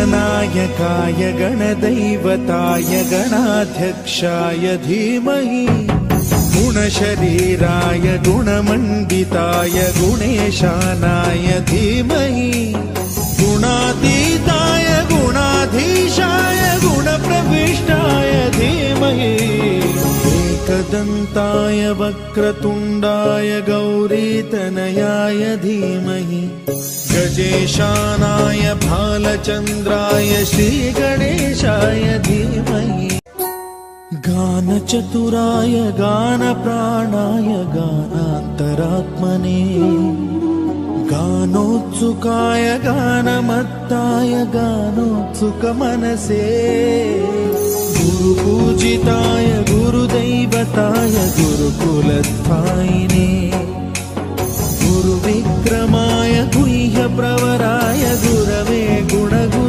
गणनायकाय गणदैवताय गणाध्यक्षाय धीमहि गुणशरीराय गुणमण्डिताय गुणेशानाय धीमहि गुणातीताय गुणाधीशाय गुणप्रविष्टाय धीमहि एकदन्ताय वक्रतुण्डाय गौरीतनयाय धीमहि गजेशानाय भालचन्द्राय श्रीगणेशाय धीमहि गानचतुराय गानप्राणाय गानान्तरात्मने गानोत्सुकाय गानमत्ताय गानोत्सुकमनसे गुरुपूजिताय गुरुदैवताय गुरुकुलस्थायिने गुरुविक्रमाय गुह्यप्रवराय गुरवे गुणगुणाय